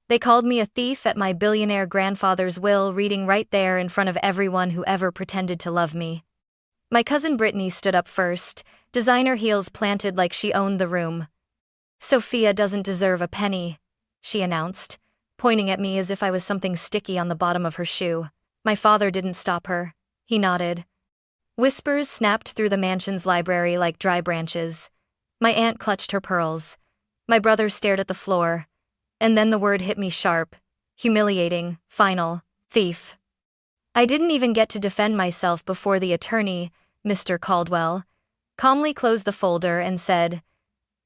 They called me a thief at my billionaire grandfather's will, reading right there in front of everyone who ever pretended to love me. My cousin Brittany stood up first, designer heels planted like she owned the room. "Sophia doesn't deserve a penny," she announced, pointing at me as if I was something sticky on the bottom of her shoe. My father didn't stop her. He nodded. Whispers snapped through the mansion's library like dry branches. My aunt clutched her pearls. My brother stared at the floor. And then the word hit me sharp, humiliating, final: thief. I didn't even get to defend myself before the attorney, Mr. Caldwell, calmly closed the folder and said,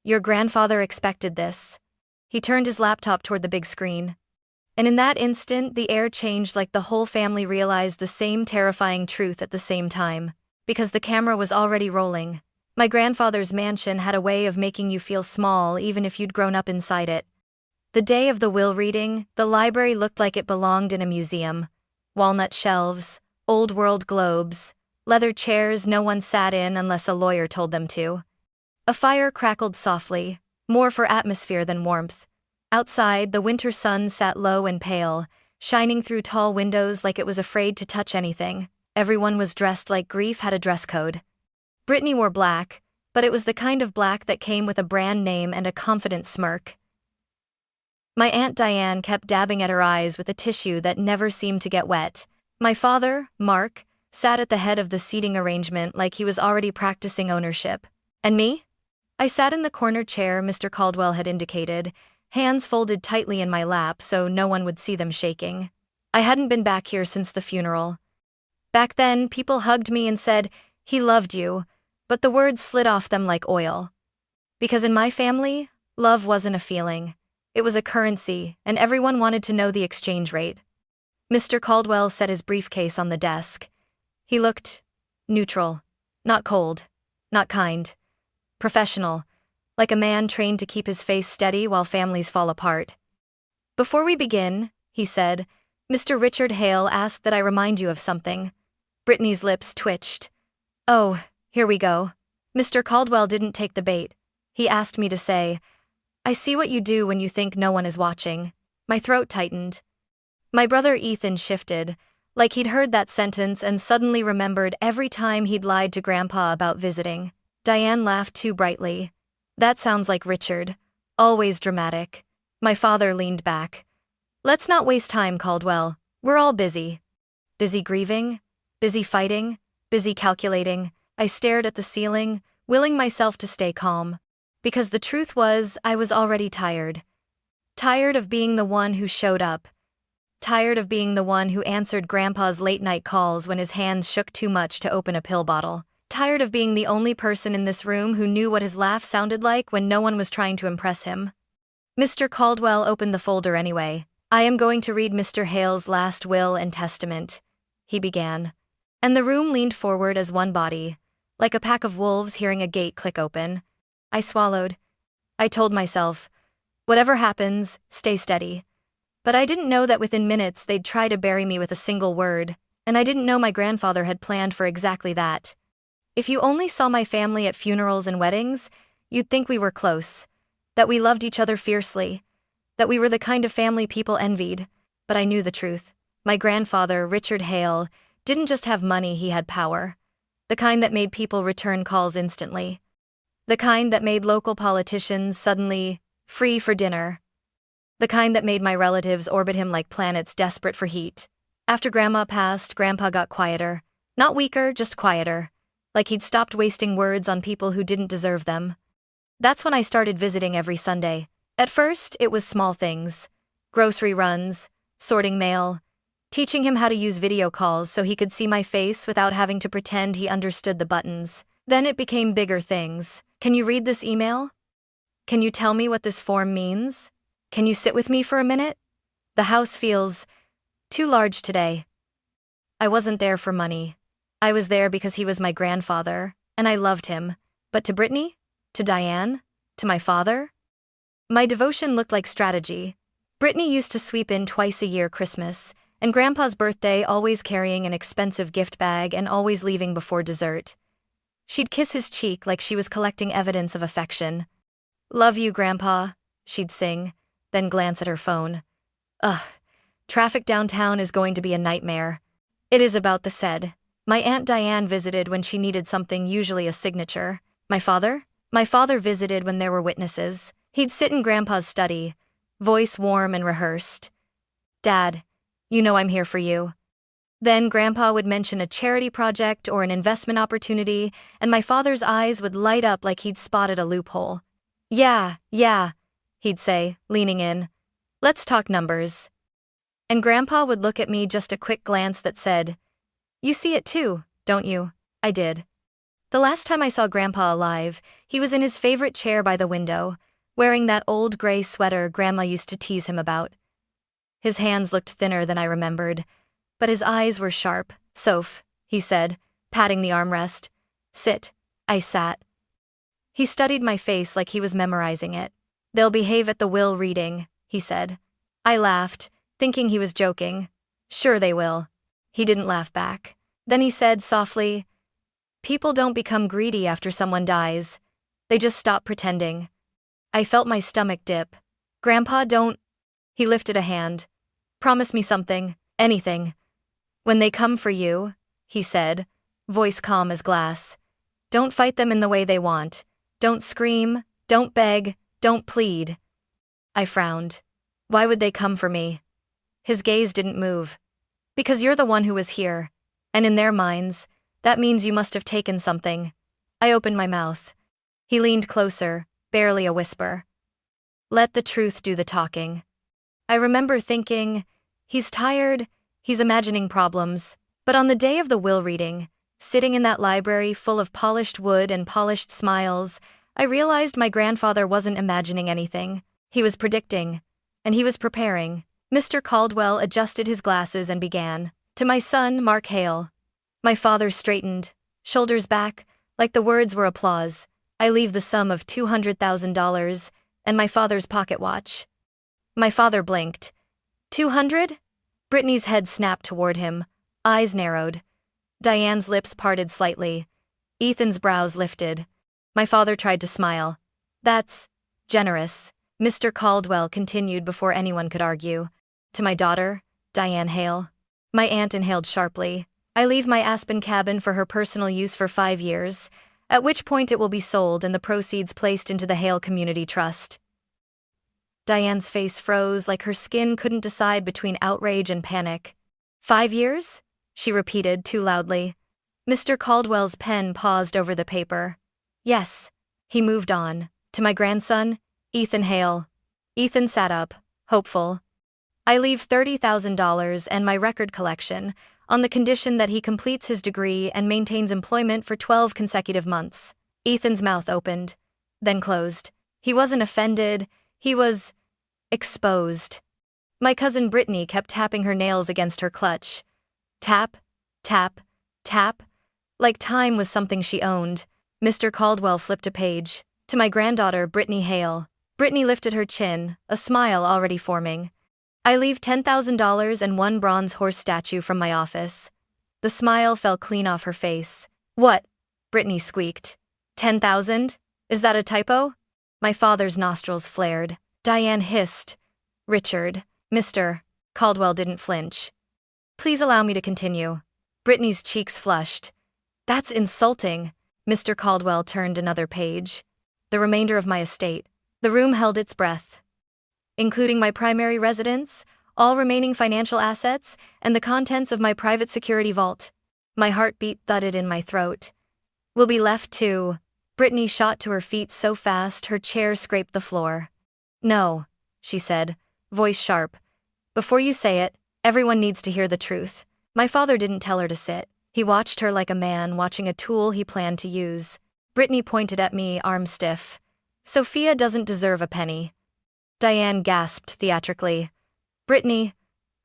"Your grandfather expected this." He turned his laptop toward the big screen. And in that instant, the air changed, like the whole family realized the same terrifying truth at the same time. Because the camera was already rolling. My grandfather's mansion had a way of making you feel small even if you'd grown up inside it. The day of the will reading, the library looked like it belonged in a museum. Walnut shelves, old-world globes, leather chairs no one sat in unless a lawyer told them to. A fire crackled softly, more for atmosphere than warmth. Outside, the winter sun sat low and pale, shining through tall windows like it was afraid to touch anything. Everyone was dressed like grief had a dress code. Brittany wore black, but it was the kind of black that came with a brand name and a confident smirk. My Aunt Diane kept dabbing at her eyes with a tissue that never seemed to get wet. My father, Mark, sat at the head of the seating arrangement like he was already practicing ownership. And me? I sat in the corner chair Mr. Caldwell had indicated, hands folded tightly in my lap so no one would see them shaking. I hadn't been back here since the funeral. Back then, people hugged me and said, "He loved you," but the words slid off them like oil. Because in my family, love wasn't a feeling. It was a currency, and everyone wanted to know the exchange rate. Mr. Caldwell set his briefcase on the desk. He looked neutral, not cold, not kind, professional, like a man trained to keep his face steady while families fall apart. "Before we begin," he said, "Mr. Richard Hale asked that I remind you of something." Brittany's lips twitched. "Oh, here we go." Mr. Caldwell didn't take the bait. He asked me to say, "I see what you do when you think no one is watching." My throat tightened. My brother Ethan shifted, like he'd heard that sentence and suddenly remembered every time he'd lied to Grandpa about visiting. Diane laughed too brightly. "That sounds like Richard. Always dramatic." My father leaned back. "Let's not waste time, Caldwell. We're all busy." Busy grieving? Busy fighting? Busy calculating? I stared at the ceiling, willing myself to stay calm. Because the truth was, I was already tired. Tired of being the one who showed up. Tired of being the one who answered Grandpa's late-night calls when his hands shook too much to open a pill bottle. Tired of being the only person in this room who knew what his laugh sounded like when no one was trying to impress him. Mr. Caldwell opened the folder anyway. "I am going to read Mr. Hale's last will and testament," he began. And the room leaned forward as one body, like a pack of wolves hearing a gate click open. I swallowed. I told myself, whatever happens, stay steady. But I didn't know that within minutes they'd try to bury me with a single word, and I didn't know my grandfather had planned for exactly that. If you only saw my family at funerals and weddings, you'd think we were close, that we loved each other fiercely, that we were the kind of family people envied. But I knew the truth. My grandfather, Richard Hale, didn't just have money, he had power. The kind that made people return calls instantly. The kind that made local politicians suddenly free for dinner. The kind that made my relatives orbit him like planets desperate for heat. After Grandma passed, Grandpa got quieter. Not weaker, just quieter. Like he'd stopped wasting words on people who didn't deserve them. That's when I started visiting every Sunday. At first, it was small things. Grocery runs, sorting mail, teaching him how to use video calls so he could see my face without having to pretend he understood the buttons. Then it became bigger things. "Can you read this email? Can you tell me what this form means? Can you sit with me for a minute? The house feels too large today." I wasn't there for money. I was there because he was my grandfather, and I loved him. But to Brittany? To Diane? To my father? My devotion looked like strategy. Brittany used to sweep in twice a year Christmas, and Grandpa's birthday, always carrying an expensive gift bag and always leaving before dessert. She'd kiss his cheek like she was collecting evidence of affection. "Love you, Grandpa," she'd sing, then glance at her phone. Ugh, traffic downtown is going to be a nightmare. It is about the said. My Aunt Diane visited when she needed something, usually a signature. My father? My father visited when there were witnesses. He'd sit in Grandpa's study, voice warm and rehearsed. Dad, you know I'm here for you. Then Grandpa would mention a charity project or an investment opportunity, and my father's eyes would light up like he'd spotted a loophole. Yeah, he'd say, leaning in. Let's talk numbers. And Grandpa would look at me, just a quick glance that said, You see it too, don't you? I did. The last time I saw Grandpa alive, he was in his favorite chair by the window, wearing that old gray sweater Grandma used to tease him about. His hands looked thinner than I remembered, but his eyes were sharp. Soph, he said, patting the armrest. Sit. I sat. He studied my face like he was memorizing it. They'll behave at the will reading, he said. I laughed, thinking he was joking. Sure they will. He didn't laugh back. Then he said softly, People don't become greedy after someone dies. They just stop pretending. I felt my stomach dip. Grandpa, don't. He lifted a hand. Promise me something, anything. When they come for you, he said, voice calm as glass. Don't fight them in the way they want. Don't scream, don't beg, don't plead. I frowned. Why would they come for me? His gaze didn't move. Because you're the one who was here, and in their minds, that means you must have taken something. I opened my mouth. He leaned closer, barely a whisper. Let the truth do the talking. I remember thinking, he's tired, he's imagining problems. But on the day of the will reading, sitting in that library full of polished wood and polished smiles, I realized my grandfather wasn't imagining anything. He was predicting, and he was preparing. Mr. Caldwell adjusted his glasses and began. To my son, Mark Hale. My father straightened, shoulders back, like the words were applause. I leave the sum of $200,000 and my father's pocket watch. My father blinked. 200? Brittany's head snapped toward him, eyes narrowed. Diane's lips parted slightly. Ethan's brows lifted. My father tried to smile. That's generous, Mr. Caldwell continued before anyone could argue. To my daughter, Diane Hale. My aunt inhaled sharply. I leave my Aspen cabin for her personal use for 5 years, at which point it will be sold and the proceeds placed into the Hale Community Trust. Diane's face froze like her skin couldn't decide between outrage and panic. 5 years? She repeated too loudly. Mr. Caldwell's pen paused over the paper. Yes. He moved on. To my grandson, Ethan Hale. Ethan sat up, hopeful. I leave $30,000 and my record collection, on the condition that he completes his degree and maintains employment for 12 consecutive months. Ethan's mouth opened, then closed. He wasn't offended, he was exposed. My cousin Brittany kept tapping her nails against her clutch. Tap, tap, tap, like time was something she owned. Mr. Caldwell flipped a page. To my granddaughter, Brittany Hale. Brittany lifted her chin, a smile already forming. I leave $10,000 and 1 bronze horse statue from my office. The smile fell clean off her face. What? Brittany squeaked. 10,000? Is that a typo? My father's nostrils flared. Diane hissed. Richard. Mr. Caldwell didn't flinch. Please allow me to continue. Brittany's cheeks flushed. That's insulting. Mr. Caldwell turned another page. The remainder of my estate. The room held its breath. Including my primary residence, all remaining financial assets, and the contents of my private security vault. My heartbeat thudded in my throat. Will be left to... Brittany shot to her feet so fast her chair scraped the floor. No, she said, voice sharp. Before you say it, everyone needs to hear the truth. My father didn't tell her to sit. He watched her like a man watching a tool he planned to use. Brittany pointed at me, arm stiff. Sophia doesn't deserve a penny. Diane gasped theatrically. Brittany,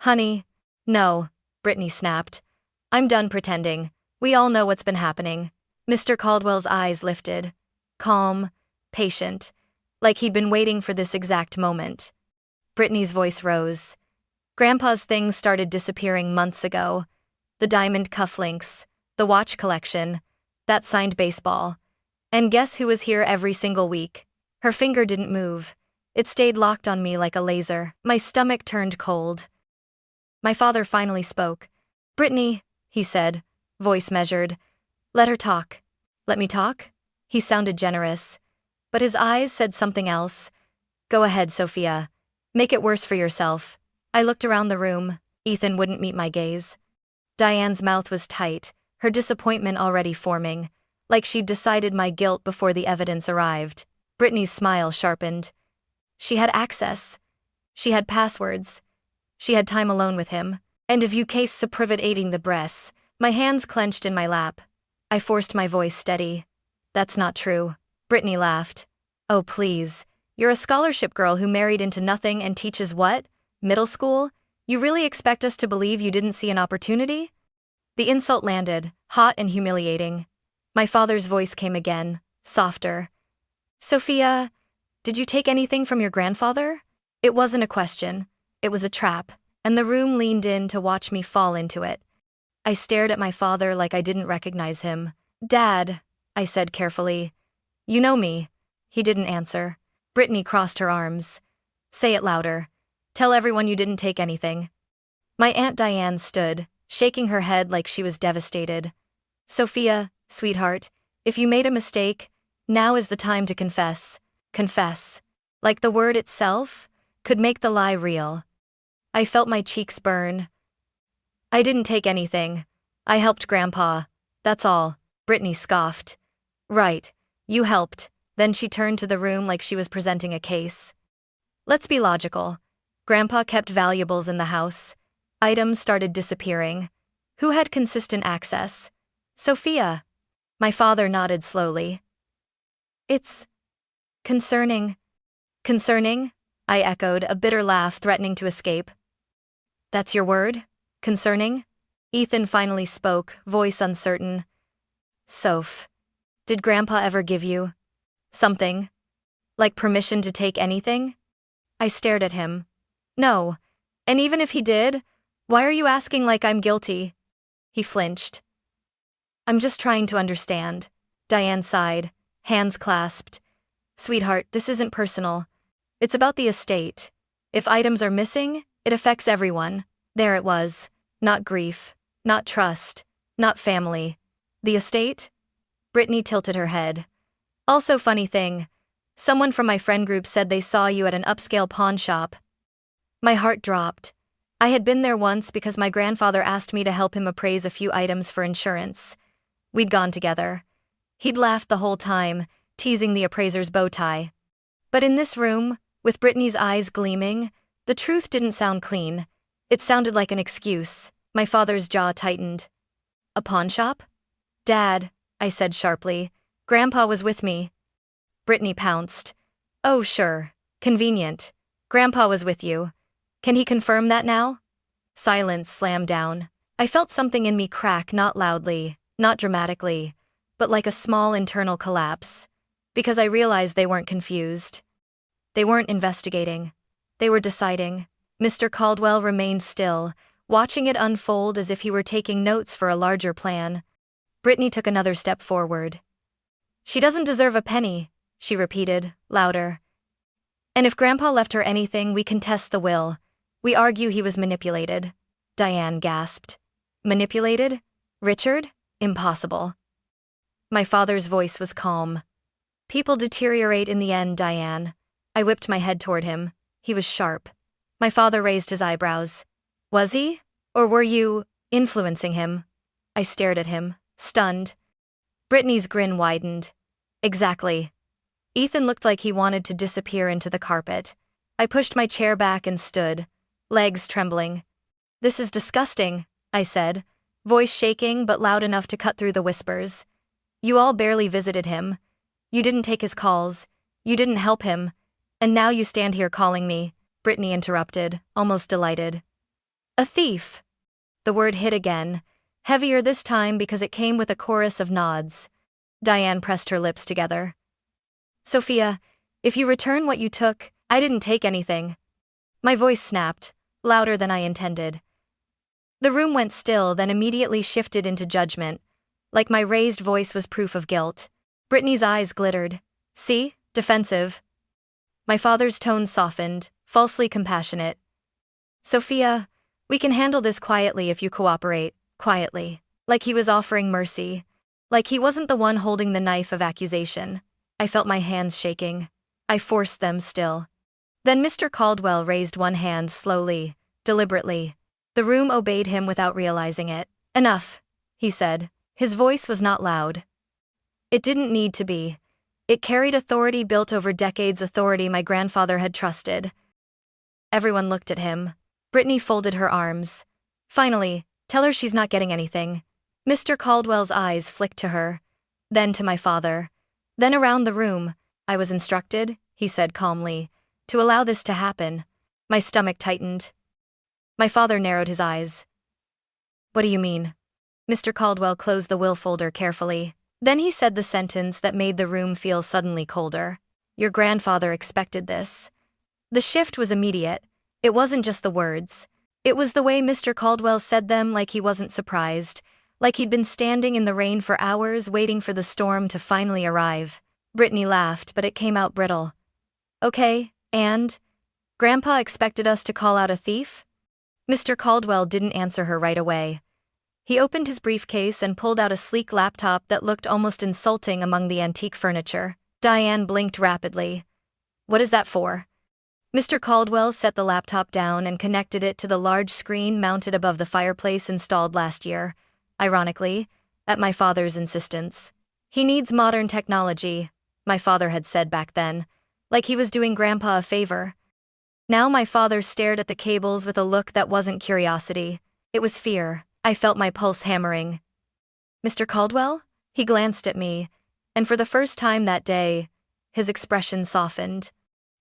honey. No, Brittany snapped. I'm done pretending. We all know what's been happening. Mr. Caldwell's eyes lifted. Calm, patient, like he'd been waiting for this exact moment. Brittany's voice rose. Grandpa's things started disappearing months ago. The diamond cufflinks, the watch collection, that signed baseball. And guess who was here every single week? Her finger didn't move. It stayed locked on me like a laser. My stomach turned cold. My father finally spoke. "Brittany," he said, voice measured. "Let her talk." "Let me talk?" He sounded generous. But his eyes said something else. "Go ahead, Sophia. Make it worse for yourself." I looked around the room. Ethan wouldn't meet my gaze. Diane's mouth was tight, her disappointment already forming, like she'd decided my guilt before the evidence arrived. Brittany's smile sharpened. She had access. She had passwords. She had time alone with him. And if you case privating the breasts, my hands clenched in my lap. I forced my voice steady. "That's not true." Brittany laughed. "Oh, please. You're a scholarship girl who married into nothing and teaches what? Middle school? You really expect us to believe you didn't see an opportunity?" The insult landed, hot and humiliating. My father's voice came again, softer. "Sophia, did you take anything from your grandfather?" It wasn't a question. It was a trap, and the room leaned in to watch me fall into it. I stared at my father like I didn't recognize him. "Dad," I said carefully. "You know me." He didn't answer. Brittany crossed her arms. "Say it louder. Tell everyone you didn't take anything." My Aunt Diane stood, shaking her head like she was devastated. "Sophia, sweetheart, if you made a mistake, now is the time to confess. Confess." Like the word itself could make the lie real. I felt my cheeks burn. "I didn't take anything. I helped Grandpa. That's all." Brittany scoffed. "Right, you helped." Then she turned to the room like she was presenting a case. "Let's be logical. Grandpa kept valuables in the house. Items started disappearing. Who had consistent access? Sophia." My father nodded slowly. "It's concerning." "Concerning?" I echoed, a bitter laugh threatening to escape. "That's your word? Concerning?" Ethan finally spoke, voice uncertain. "Soph, did Grandpa ever give you something? Like permission to take anything?" I stared at him. "No. And even if he did, why are you asking like I'm guilty?" He flinched. "I'm just trying to understand." Diane sighed, hands clasped. "Sweetheart, this isn't personal. It's about the estate. If items are missing, it affects everyone." There it was. Not grief, not trust, not family. The estate? Brittany tilted her head. "Also, funny thing. Someone from my friend group said they saw you at an upscale pawn shop." My heart dropped. I had been there once because my grandfather asked me to help him appraise a few items for insurance. We'd gone together. He'd laughed the whole time, teasing the appraiser's bow tie. But in this room, with Brittany's eyes gleaming, the truth didn't sound clean. It sounded like an excuse. My father's jaw tightened. "A pawn shop?" "Dad," I said sharply. "Grandpa was with me." Brittany pounced. "Oh, sure. Convenient. Grandpa was with you. Can he confirm that now?" Silence slammed down. I felt something in me crack, not loudly, not dramatically, but like a small internal collapse. Because I realized they weren't confused. They weren't investigating. They were deciding. Mr. Caldwell remained still, watching it unfold as if he were taking notes for a larger plan. Brittany took another step forward. "She doesn't deserve a penny," she repeated, louder. "And if Grandpa left her anything, we contest the will. We argue he was manipulated." Diane gasped. "Manipulated? Richard? Impossible." My father's voice was calm. "People deteriorate in the end, Diane." I whipped my head toward him. He was sharp. My father raised his eyebrows. "Was he? Or were you influencing him?" I stared at him, stunned. Brittany's grin widened. "Exactly." Ethan looked like he wanted to disappear into the carpet. I pushed my chair back and stood, legs trembling. "This is disgusting," I said, voice shaking but loud enough to cut through the whispers. "You all barely visited him. You didn't take his calls. You didn't help him. And now you stand here calling me," Brittany interrupted, almost delighted. "A thief." The word hit again, heavier this time because it came with a chorus of nods. Diane pressed her lips together. "Sophia, if you return what you took, I didn't take anything." My voice snapped, louder than I intended. The room went still, then immediately shifted into judgment, like my raised voice was proof of guilt. Brittany's eyes glittered. "See? Defensive." My father's tone softened, falsely compassionate. Sophia, we can handle this quietly if you cooperate, quietly. Like he was offering mercy. Like he wasn't the one holding the knife of accusation. I felt my hands shaking. I forced them still. Then Mr. Caldwell raised one hand slowly, deliberately. The room obeyed him without realizing it. Enough, he said. His voice was not loud. It didn't need to be. It carried authority built over decades, authority my grandfather had trusted. Everyone looked at him. Brittany folded her arms. Finally, tell her she's not getting anything. Mr. Caldwell's eyes flicked to her, then to my father. Then around the room. I was instructed, he said calmly, to allow this to happen. My stomach tightened. My father narrowed his eyes. What do you mean? Mr. Caldwell closed the will folder carefully. Then he said the sentence that made the room feel suddenly colder. Your grandfather expected this. The shift was immediate. It wasn't just the words. It was the way Mr. Caldwell said them, like he wasn't surprised, like he'd been standing in the rain for hours waiting for the storm to finally arrive. Brittany laughed, but it came out brittle. Okay, and? Grandpa expected us to call out a thief? Mr. Caldwell didn't answer her right away. He opened his briefcase and pulled out a sleek laptop that looked almost insulting among the antique furniture. Diane blinked rapidly. What is that for? Mr. Caldwell set the laptop down and connected it to the large screen mounted above the fireplace installed last year, ironically, at my father's insistence. He needs modern technology, my father had said back then, like he was doing Grandpa a favor. Now my father stared at the cables with a look that wasn't curiosity. It was fear. I felt my pulse hammering. Mr. Caldwell? He glanced at me, and for the first time that day, his expression softened.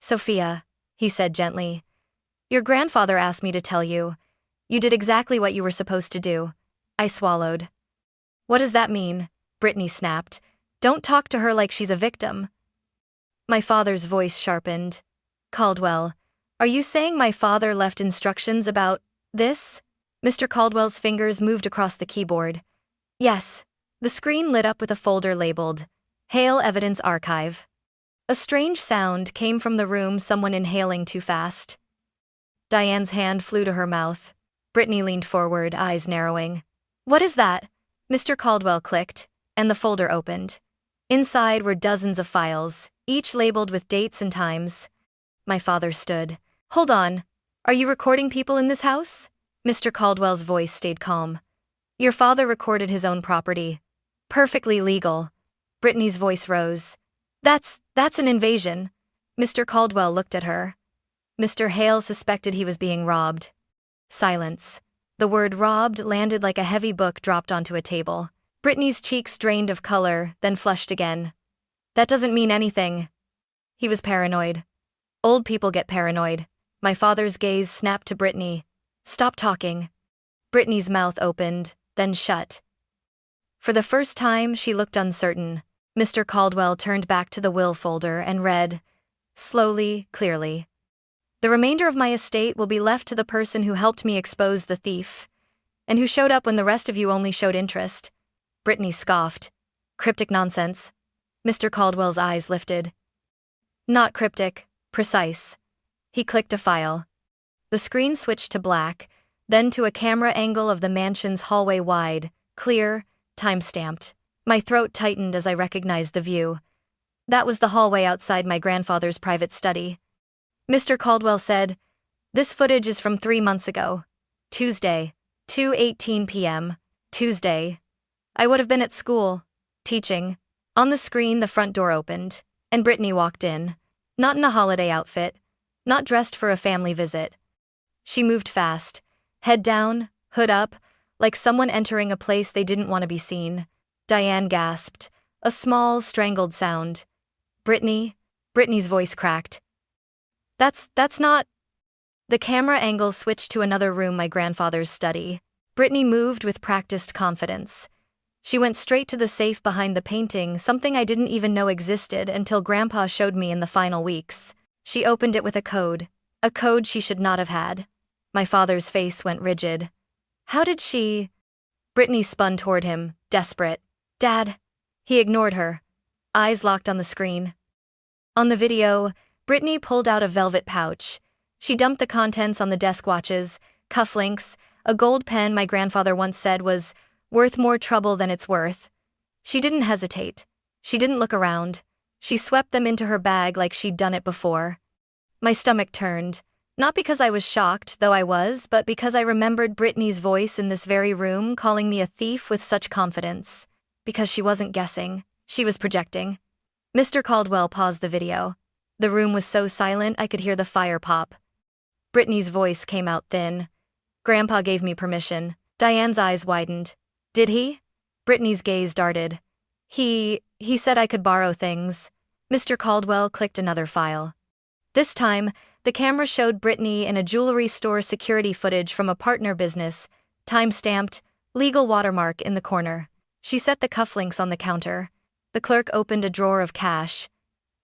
Sophia, he said gently, your grandfather asked me to tell you. You did exactly what you were supposed to do. I swallowed. What does that mean? Brittany snapped. Don't talk to her like she's a victim. My father's voice sharpened. Caldwell, are you saying my father left instructions about this? Mr. Caldwell's fingers moved across the keyboard. Yes. The screen lit up with a folder labeled, Hale Evidence Archive. A strange sound came from the room, someone inhaling too fast. Diane's hand flew to her mouth. Brittany leaned forward, eyes narrowing. What is that? Mr. Caldwell clicked, and the folder opened. Inside were dozens of files, each labeled with dates and times. My father stood. Hold on. Are you recording people in this house? Mr. Caldwell's voice stayed calm. Your father recorded his own property. Perfectly legal. Brittany's voice rose. That's an invasion. Mr. Caldwell looked at her. Mr. Hale suspected he was being robbed. Silence. The word robbed landed like a heavy book dropped onto a table. Brittany's cheeks drained of color, then flushed again. That doesn't mean anything. He was paranoid. Old people get paranoid. My father's gaze snapped to Brittany. Stop talking. Brittany's mouth opened, then shut. For the first time, she looked uncertain. Mr. Caldwell turned back to the will folder and read, slowly, clearly. The remainder of my estate will be left to the person who helped me expose the thief, and who showed up when the rest of you only showed interest. Brittany scoffed. Cryptic nonsense. Mr. Caldwell's eyes lifted. Not cryptic, precise. He clicked a file. The screen switched to black, then to a camera angle of the mansion's hallway, wide, clear, time-stamped. My throat tightened as I recognized the view. That was the hallway outside my grandfather's private study. Mr. Caldwell said, this footage is from 3 months ago. Tuesday, 2:18 p.m., Tuesday. I would have been at school, teaching. On the screen, the front door opened, and Brittany walked in, not in a holiday outfit, not dressed for a family visit. She moved fast, head down, hood up, like someone entering a place they didn't want to be seen. Diane gasped, a small, strangled sound. Brittany's voice cracked. That's not. The camera angle switched to another room, my grandfather's study. Brittany moved with practiced confidence. She went straight to the safe behind the painting, something I didn't even know existed until Grandpa showed me in the final weeks. She opened it with a code she should not have had. My father's face went rigid. How did she? Brittany spun toward him, desperate. Dad. He ignored her. Eyes locked on the screen. On the video, Brittany pulled out a velvet pouch. She dumped the contents on the desk: watches, cufflinks, a gold pen my grandfather once said was worth more trouble than it's worth. She didn't hesitate. She didn't look around. She swept them into her bag like she'd done it before. My stomach turned. Not because I was shocked, though I was, but because I remembered Brittany's voice in this very room calling me a thief with such confidence. Because she wasn't guessing. She was projecting. Mr. Caldwell paused the video. The room was so silent I could hear the fire pop. Brittany's voice came out thin. Grandpa gave me permission. Diane's eyes widened. Did he? Brittany's gaze darted. He said I could borrow things. Mr. Caldwell clicked another file. This time, the camera showed Brittany in a jewelry store security footage from a partner business, time-stamped, legal watermark in the corner. She set the cufflinks on the counter. The clerk opened a drawer of cash.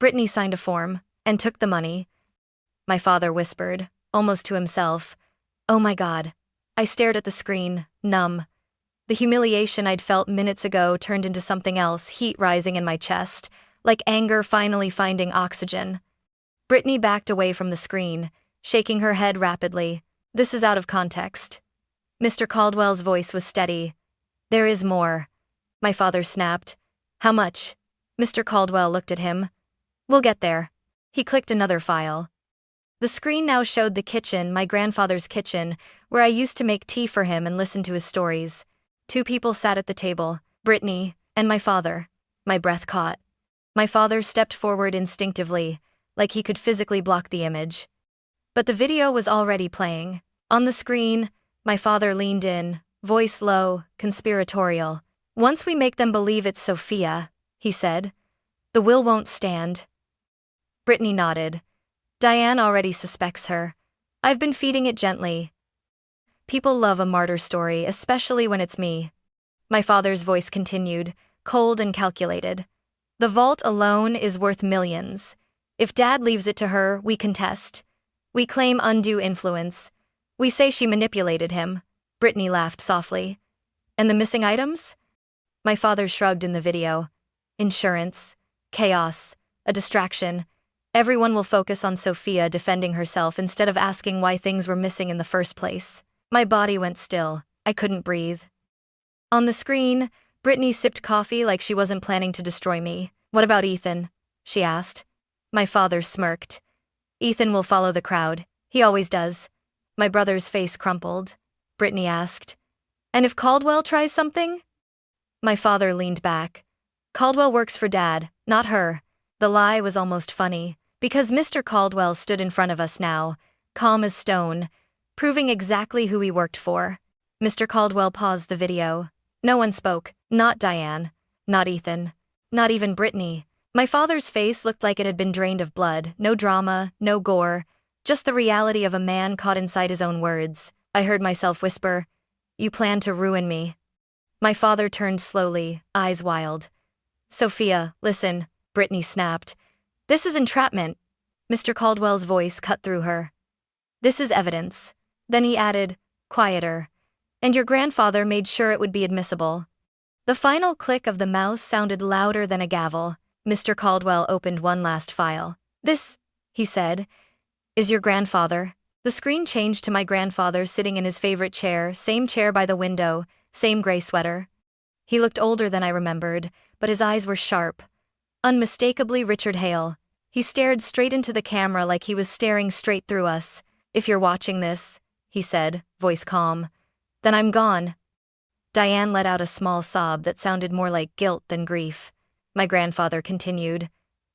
Brittany signed a form and took the money. My father whispered, almost to himself, "Oh my God." I stared at the screen, numb. The humiliation I'd felt minutes ago turned into something else, heat rising in my chest, like anger finally finding oxygen. Brittany backed away from the screen, shaking her head rapidly. "This is out of context." Mr. Caldwell's voice was steady. "There is more." My father snapped. "How much?" Mr. Caldwell looked at him. "We'll get there." He clicked another file. The screen now showed the kitchen, my grandfather's kitchen, where I used to make tea for him and listen to his stories. Two people sat at the table, Brittany and my father. My breath caught. My father stepped forward instinctively, like he could physically block the image. But the video was already playing. On the screen, my father leaned in, voice low, conspiratorial. "Once we make them believe it's Sophia," he said, "the will won't stand." Brittany nodded. "Diane already suspects her. I've been feeding it gently. People love a martyr story, especially when it's me." My father's voice continued, cold and calculated. "The vault alone is worth millions. If Dad leaves it to her, we contest. We claim undue influence. We say she manipulated him." Brittany laughed softly. "And the missing items?" My father shrugged in the video. "Insurance. Chaos. A distraction. Everyone will focus on Sophia defending herself instead of asking why things were missing in the first place." My body went still. I couldn't breathe. On the screen, Brittany sipped coffee like she wasn't planning to destroy me. "What about Ethan?" she asked. My father smirked. "Ethan will follow the crowd. He always does." My brother's face crumpled. Brittany asked, "And if Caldwell tries something?" My father leaned back. "Caldwell works for Dad, not her." The lie was almost funny, because Mr. Caldwell stood in front of us now, calm as stone, proving exactly who he worked for. Mr. Caldwell paused the video. No one spoke, not Diane, not Ethan, not even Brittany. My father's face looked like it had been drained of blood, no drama, no gore, just the reality of a man caught inside his own words. I heard myself whisper, "You plan to ruin me." My father turned slowly, eyes wild. "Sophia, listen," Brittany snapped. "This is entrapment." Mr. Caldwell's voice cut through her. "This is evidence." Then he added, quieter, "And your grandfather made sure it would be admissible." The final click of the mouse sounded louder than a gavel. Mr. Caldwell opened one last file. "This," he said, "is your grandfather." The screen changed to my grandfather sitting in his favorite chair, same chair by the window, same gray sweater. He looked older than I remembered, but his eyes were sharp. Unmistakably Richard Hale. He stared straight into the camera like he was staring straight through us. "If you're watching this," he said, voice calm, "then I'm gone." Diane let out a small sob that sounded more like guilt than grief. My grandfather continued,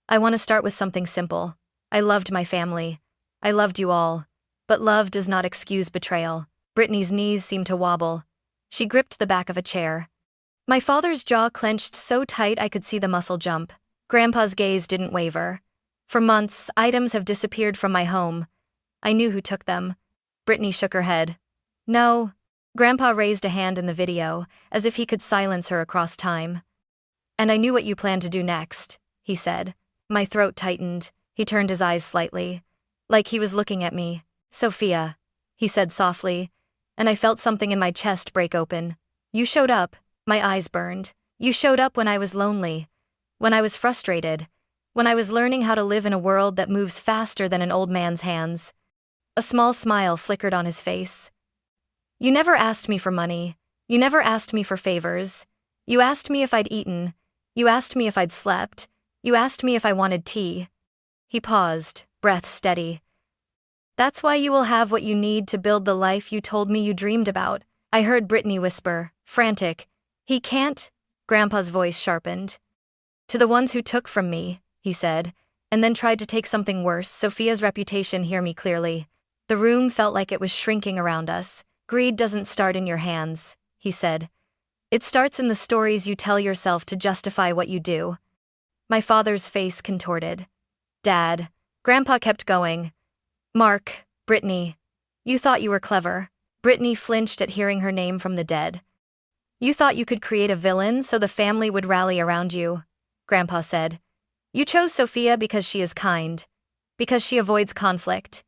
"I want to start with something simple. I loved my family. I loved you all. But love does not excuse betrayal." Brittany's knees seemed to wobble. She gripped the back of a chair. My father's jaw clenched so tight I could see the muscle jump. Grandpa's gaze didn't waver. "For months, items have disappeared from my home. I knew who took them." Brittany shook her head. "No." Grandpa raised a hand in the video, as if he could silence her across time. "And I knew what you planned to do next," he said. My throat tightened. He turned his eyes slightly, like he was looking at me. "Sophia," he said softly, and I felt something in my chest break open. "You showed up." My eyes burned. "You showed up when I was lonely, when I was frustrated, When I was learning how to live in a world that moves faster than an old man's hands. A small smile flickered on his face. You never asked me for money. You never asked me for favors. You asked me if I'd eaten. You asked me if I'd slept. You asked me if I wanted tea. He paused, breath steady. That's why you will have what you need to build the life you told me you dreamed about. I heard Brittany whisper, frantic. He can't? Grandpa's voice sharpened. To the ones who took from me, he said, and then tried to take something worse, Sophia's reputation. Hear me clearly. The room felt like it was shrinking around us. Greed doesn't start in your hands, he said. It starts in the stories you tell yourself to justify what you do. My father's face contorted. Dad. Grandpa kept going. Mark, Brittany. You thought you were clever. Brittany flinched at hearing her name from the dead. You thought you could create a villain so the family would rally around you, Grandpa said. You chose Sophia because she is kind. Because she avoids conflict.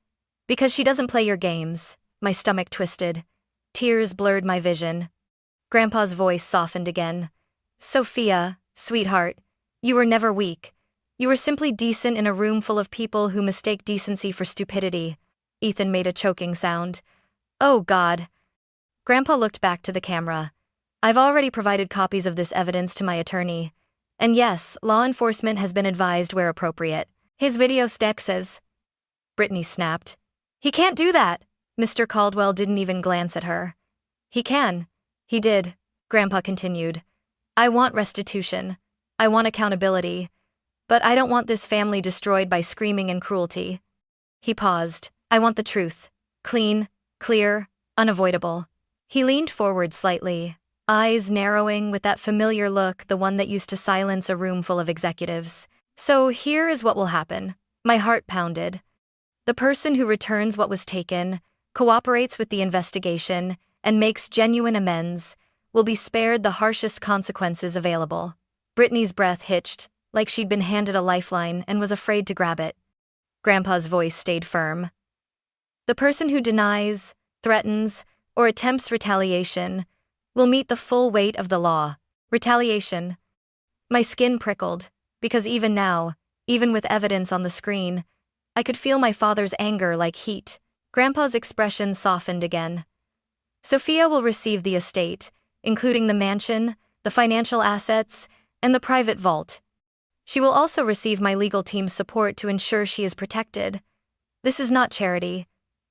Because she doesn't play your games. My stomach twisted. Tears blurred my vision. Grandpa's voice softened again. Sophia, sweetheart, you were never weak. You were simply decent in a room full of people who mistake decency for stupidity. Ethan made a choking sound. Oh God. Grandpa looked back to the camera. I've already provided copies of this evidence to my attorney. And yes, law enforcement has been advised where appropriate. His video stack says. Brittany snapped. He can't do that. Mr. Caldwell didn't even glance at her. He can. He did, Grandpa continued. I want restitution. I want accountability. But I don't want this family destroyed by screaming and cruelty. He paused. I want the truth. Clean, clear, unavoidable. He leaned forward slightly, eyes narrowing with that familiar look, the one that used to silence a room full of executives. So here is what will happen. My heart pounded. The person who returns what was taken, cooperates with the investigation, and makes genuine amends, will be spared the harshest consequences available. Brittany's breath hitched, like she'd been handed a lifeline and was afraid to grab it. Grandpa's voice stayed firm. The person who denies, threatens, or attempts retaliation will meet the full weight of the law. Retaliation. My skin prickled, because even now, even with evidence on the screen, I could feel my father's anger like heat. Grandpa's expression softened again. Sophia will receive the estate, including the mansion, the financial assets, and the private vault. She will also receive my legal team's support to ensure she is protected. This is not charity.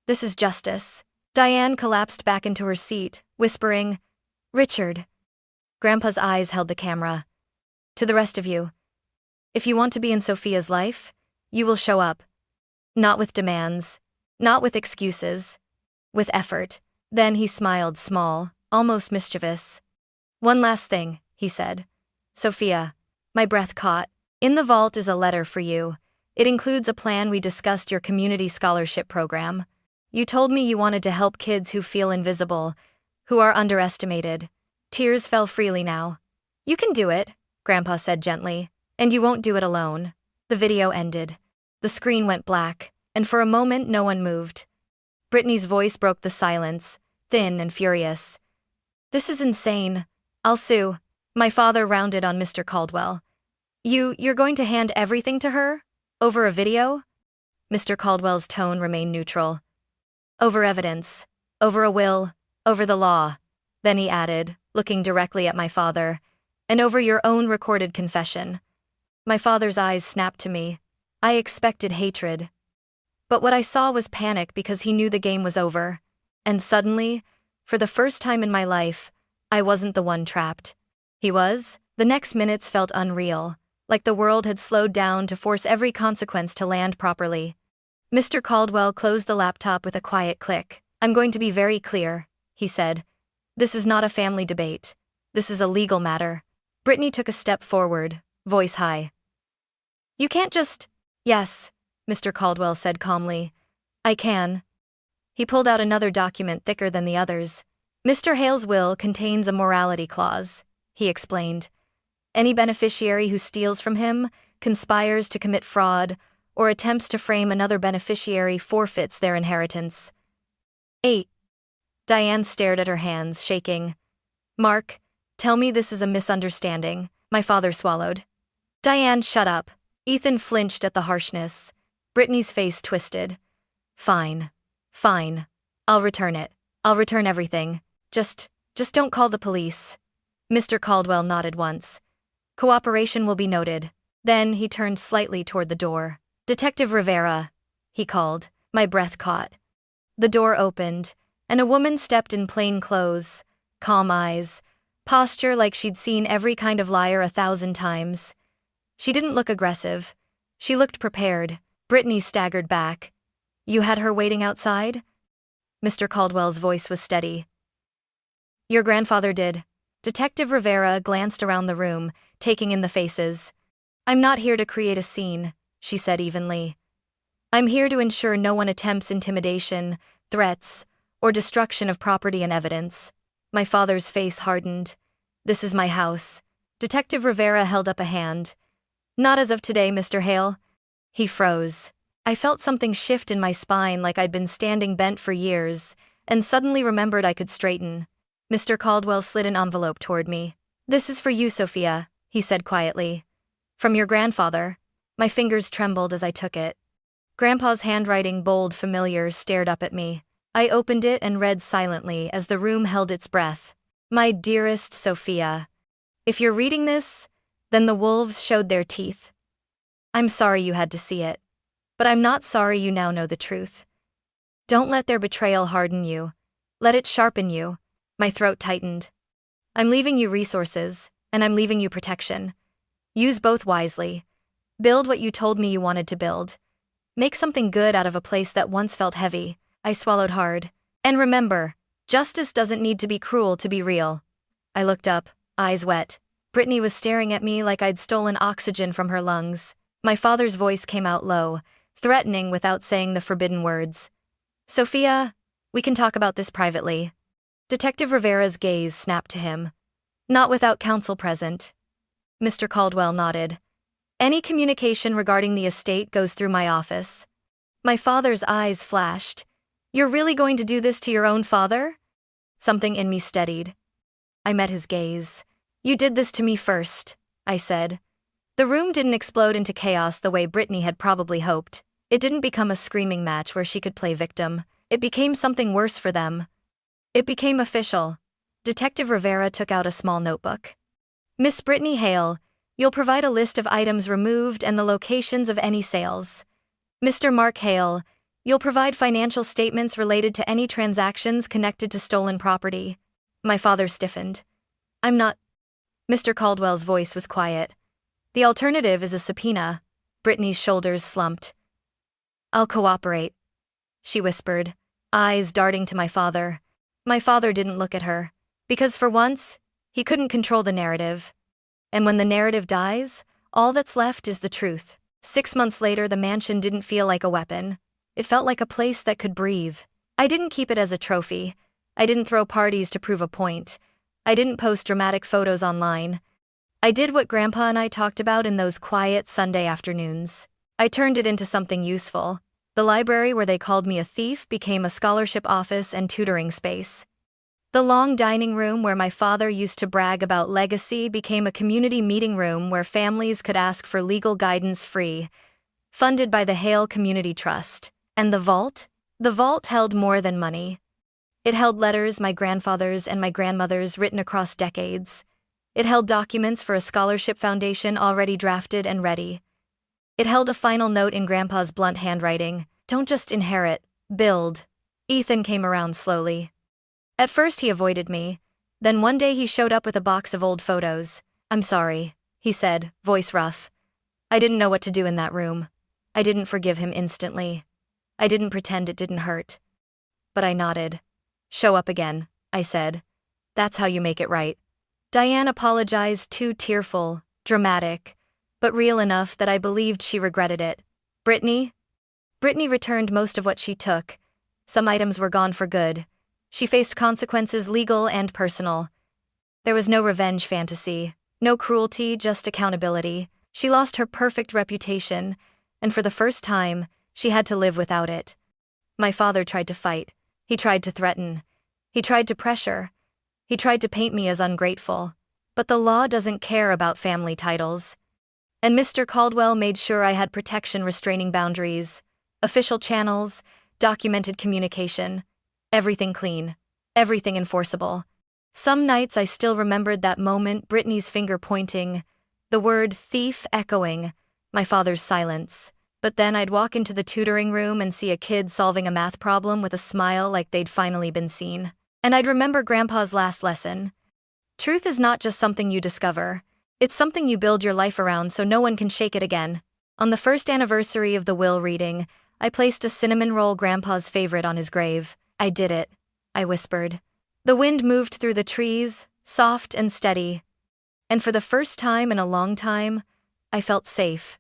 This is justice. Diane collapsed back into her seat, whispering, Richard. Grandpa's eyes held the camera. To the rest of you. If you want to be in Sophia's life, you will show up. Not with demands. Not with excuses. With effort. Then he smiled small, almost mischievous. One last thing, he said. Sophia. My breath caught. In the vault is a letter for you. It includes a plan we discussed, your community scholarship program. You told me you wanted to help kids who feel invisible, who are underestimated. Tears fell freely now. You can do it, Grandpa said gently, and you won't do it alone. The video ended. The screen went black, and for a moment no one moved. Brittany's voice broke the silence, thin and furious. This is insane. I'll sue. My father rounded on Mr. Caldwell. You're going to hand everything to her? Over a video? Mr. Caldwell's tone remained neutral. Over evidence. Over a will. Over the law. Then he added, looking directly at my father, and over your own recorded confession. My father's eyes snapped to me. I expected hatred. But what I saw was panic because he knew the game was over. And suddenly, for the first time in my life, I wasn't the one trapped. He was. The next minutes felt unreal, like the world had slowed down to force every consequence to land properly. Mr. Caldwell closed the laptop with a quiet click. I'm going to be very clear, he said. This is not a family debate. This is a legal matter. Brittany took a step forward, voice high. You can't just... Yes, Mr. Caldwell said calmly. I can. He pulled out another document thicker than the others. Mr. Hale's will contains a morality clause, he explained. Any beneficiary who steals from him, conspires to commit fraud, or attempts to frame another beneficiary forfeits their inheritance. 8. Diane stared at her hands, shaking. Mark, tell me this is a misunderstanding. My father swallowed. Diane, shut up. Ethan flinched at the harshness. Brittany's face twisted. Fine. Fine. I'll return it. I'll return everything. Just don't call the police. Mr. Caldwell nodded once. Cooperation will be noted. Then he turned slightly toward the door. Detective Rivera, he called. My breath caught. The door opened, and a woman stepped in plain clothes, calm eyes, posture like she'd seen every kind of liar 1,000 times. She didn't look aggressive. She looked prepared. Brittany staggered back. You had her waiting outside? Mr. Caldwell's voice was steady. Your grandfather did. Detective Rivera glanced around the room, taking in the faces. I'm not here to create a scene, she said evenly. I'm here to ensure no one attempts intimidation, threats, or destruction of property and evidence. My father's face hardened. This is my house. Detective Rivera held up a hand. Not as of today, Mr. Hale. He froze. I felt something shift in my spine like I'd been standing bent for years, and suddenly remembered I could straighten. Mr. Caldwell slid an envelope toward me. This is for you, Sophia, he said quietly. From your grandfather. My fingers trembled as I took it. Grandpa's handwriting, bold, familiar, stared up at me. I opened it and read silently as the room held its breath. My dearest Sophia. If you're reading this, then the wolves showed their teeth. I'm sorry you had to see it. But I'm not sorry you now know the truth. Don't let their betrayal harden you. Let it sharpen you. My throat tightened. I'm leaving you resources, and I'm leaving you protection. Use both wisely. Build what you told me you wanted to build. Make something good out of a place that once felt heavy. I swallowed hard. And remember, justice doesn't need to be cruel to be real. I looked up, eyes wet. Brittany was staring at me like I'd stolen oxygen from her lungs. My father's voice came out low, threatening without saying the forbidden words. Sophia, we can talk about this privately. Detective Rivera's gaze snapped to him. Not without counsel present. Mr. Caldwell nodded. Any communication regarding the estate goes through my office. My father's eyes flashed. You're really going to do this to your own father? Something in me steadied. I met his gaze. You did this to me first, I said. The room didn't explode into chaos the way Brittany had probably hoped. It didn't become a screaming match where she could play victim. It became something worse for them. It became official. Detective Rivera took out a small notebook. Miss Brittany Hale, you'll provide a list of items removed and the locations of any sales. Mr. Mark Hale, you'll provide financial statements related to any transactions connected to stolen property. My father stiffened. I'm not. Mr. Caldwell's voice was quiet. The alternative is a subpoena. Brittany's shoulders slumped. I'll cooperate, she whispered, eyes darting to my father. My father didn't look at her, because for once, he couldn't control the narrative. And when the narrative dies, all that's left is the truth. 6 months later, the mansion didn't feel like a weapon. It felt like a place that could breathe. I didn't keep it as a trophy. I didn't throw parties to prove a point. I didn't post dramatic photos online. I did what Grandpa and I talked about in those quiet Sunday afternoons. I turned it into something useful. The library where they called me a thief became a scholarship office and tutoring space. The long dining room where my father used to brag about legacy became a community meeting room where families could ask for legal guidance free, funded by the Hale Community Trust. And the vault? The vault held more than money. It held letters my grandfather's and my grandmother's written across decades. It held documents for a scholarship foundation already drafted and ready. It held a final note in Grandpa's blunt handwriting. Don't just inherit, build. Ethan came around slowly. At first he avoided me. Then one day he showed up with a box of old photos. I'm sorry, he said, voice rough. I didn't know what to do in that room. I didn't forgive him instantly. I didn't pretend it didn't hurt. But I nodded. Show up again, I said. That's how you make it right. Diane apologized, too tearful, dramatic, but real enough that I believed she regretted it. Brittany returned most of what she took. Some items were gone for good. She faced consequences, legal and personal. There was no revenge fantasy, no cruelty, just accountability. She lost her perfect reputation, and for the first time, she had to live without it. My father tried to fight. He tried to threaten. He tried to pressure. He tried to paint me as ungrateful. But the law doesn't care about family titles. And Mr. Caldwell made sure I had protection restraining boundaries, official channels, documented communication, everything clean, everything enforceable. Some nights I still remembered that moment, Brittany's finger pointing, the word thief echoing, my father's silence. But then I'd walk into the tutoring room and see a kid solving a math problem with a smile like they'd finally been seen. And I'd remember Grandpa's last lesson. Truth is not just something you discover. It's something you build your life around so no one can shake it again. On the first anniversary of the will reading, I placed a cinnamon roll, Grandpa's favorite, on his grave. I did it, I whispered. The wind moved through the trees, soft and steady. And for the first time in a long time, I felt safe.